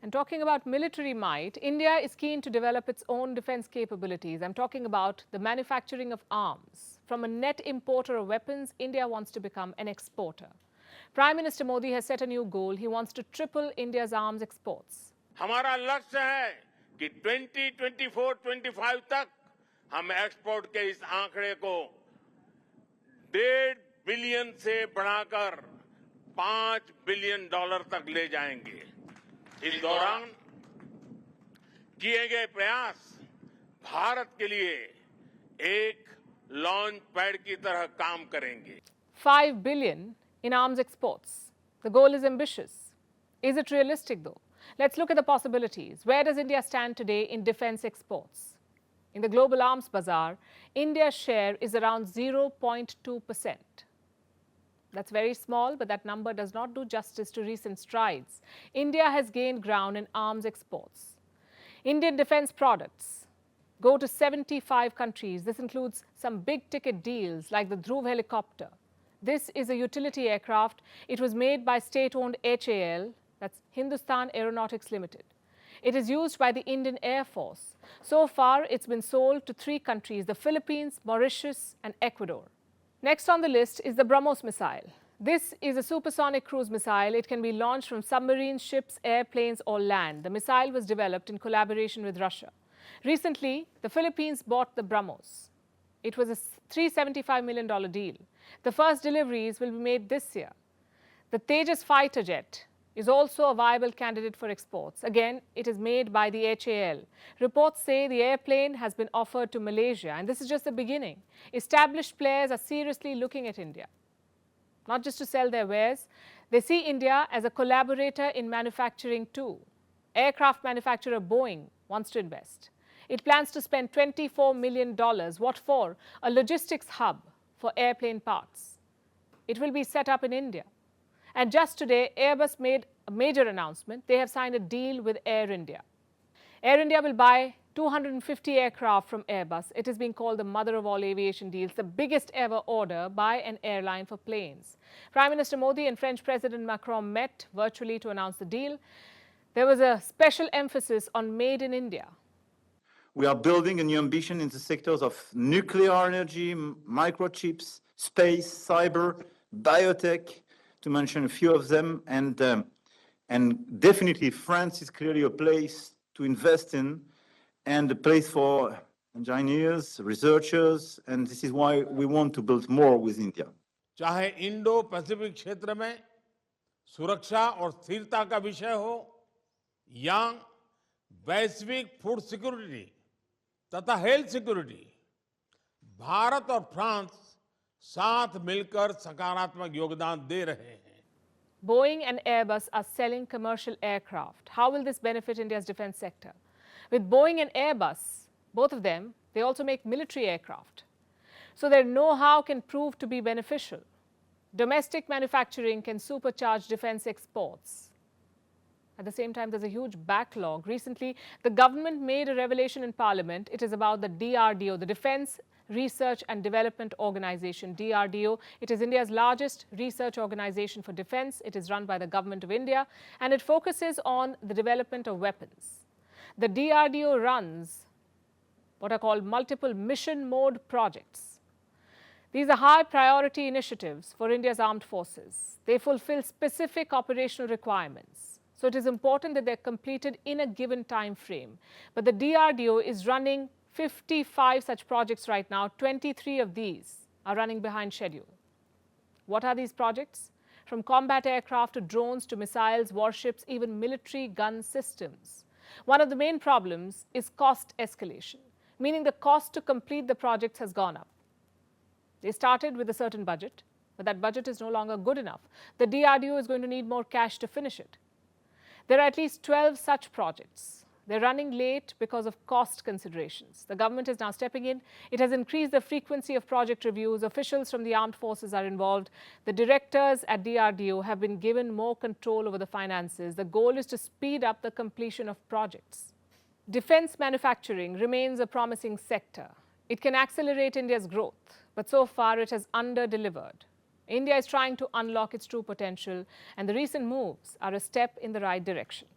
And talking about military might, India is keen to develop its own defense capabilities. I'm talking about the manufacturing of arms. From a net importer of weapons, India wants to become an exporter. Prime Minister Modi has set a new goal. He wants to triple India's arms exports. हमारा लक्ष्य है कि 2024-25 तक हम export के इस आंकड़े को $1.5 बिलियन से बढ़ाकर $5 बिलियन तक ले जाएंगे। इस दौरान किए गए प्रयास भारत के लिए एक लॉन्च पैड की तरह काम करेंगे। 5 billion in arms exports. The goal is ambitious. Is it realistic though? Let's look at the possibilities. Where does India stand today in defense exports? In the global arms bazaar, India's share is around 0.2%. That's very small, but that number does not do justice to recent strides. India has gained ground in arms exports. Indian defense products go to 75 countries. This includes some big-ticket deals like the Drdo helicopter. This is a utility aircraft. It was made by state-owned HAL, that's Hindustan Aeronautics Limited. It is used by the Indian Air Force. So far, it's been sold to 3 countries, the Philippines, Mauritius, and Ecuador. Next on the list is the BrahMos missile. This is a supersonic cruise missile. It can be launched from submarines, ships, airplanes, or land. The missile was developed in collaboration with Russia. Recently, the Philippines bought the BrahMos. It was a $375 million deal. The first deliveries will be made this year. The Tejas fighter jet is also a viable candidate for exports. Again, it is made by the HAL. Reports say the airplane has been offered to Malaysia, and this is just the beginning. Established players are seriously looking at India, not just to sell their wares. They see India as a collaborator in manufacturing too. Aircraft manufacturer Boeing wants to invest. It plans to spend $24 million. What for? A logistics hub for airplane parts. It will be set up in India. And just today, Airbus made a major announcement. They have signed a deal with Air India. Air India will buy 250 aircraft from Airbus. It is being called the mother of all aviation deals, the biggest ever order by an airline for planes. Prime Minister Modi and French President Macron met virtually to announce the deal. There was a special emphasis on made in India. We are building a new ambition in the sectors of nuclear energy, microchips, space, cyber, biotech, to mention a few of them, and definitely France is clearly a place to invest in and a place for engineers, researchers, and this is why we want to build more with India. चाहे Indo Pacific क्षेत्र में सुरक्षा और स्थिरता का विषय हो या वैश्विक फूड सिक्योरिटी तथा हेल्थ सिक्योरिटी, भारत और फ्रांस साथ मिलकर सकारात्मक योगदान दे रहे हैं. Boeing and Airbus are selling commercial aircraft. How will this benefit India's defense sector? With Boeing and Airbus, both of them, they also make military aircraft. So their know-how can prove to be beneficial. Domestic manufacturing can supercharge defense exports. At the same time, there's a huge backlog. Recently, the government made a revelation in Parliament. It is about the DRDO, the Defense Research and Development Organization, DRDO. It is India's largest research organization for defense. It is run by the Government of India, and it focuses on the development of weapons. The DRDO runs what are called multiple mission mode projects. These are high priority initiatives for India's armed forces. They fulfill specific operational requirements. So it is important that they're completed in a given time frame. But the DRDO is running 55 such projects right now. 23 of these are running behind schedule. What are these projects? From combat aircraft to drones to missiles, warships, even military gun systems. One of the main problems is cost escalation, meaning the cost to complete the projects has gone up. They started with a certain budget, but that budget is no longer good enough. The DRDO is going to need more cash to finish it. There are at least 12 such projects. They're running late because of cost considerations. The government is now stepping in. It has increased the frequency of project reviews. Officials from the armed forces are involved. The directors at DRDO have been given more control over the finances. The goal is to speed up the completion of projects. Defense manufacturing remains a promising sector. It can accelerate India's growth, but so far it has under-delivered. India is trying to unlock its true potential, and the recent moves are a step in the right direction.